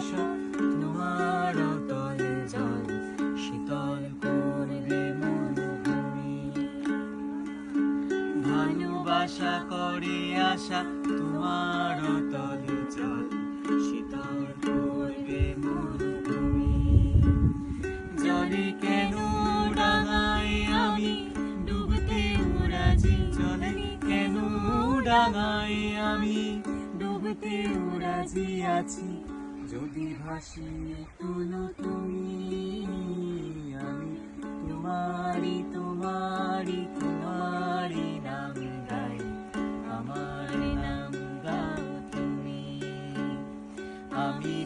ভালোবাসা তোমার তলে জল শীতল করবে মরুভূমি। ভালোবাসা করে আশা তোমার তলে জল শীতল করবে মরুভূমি। জলে কেন ডাঙাই আমি ডুবতে রাজি, জলে কেন ডাঙাই আমি ডুবতে রাজি আছি। যদি ভাসিয়ে তুলো তুমি, আমি তোমারি তোমারি তোমারি নাম গাই, আমার নাম গাও তুমি। আমি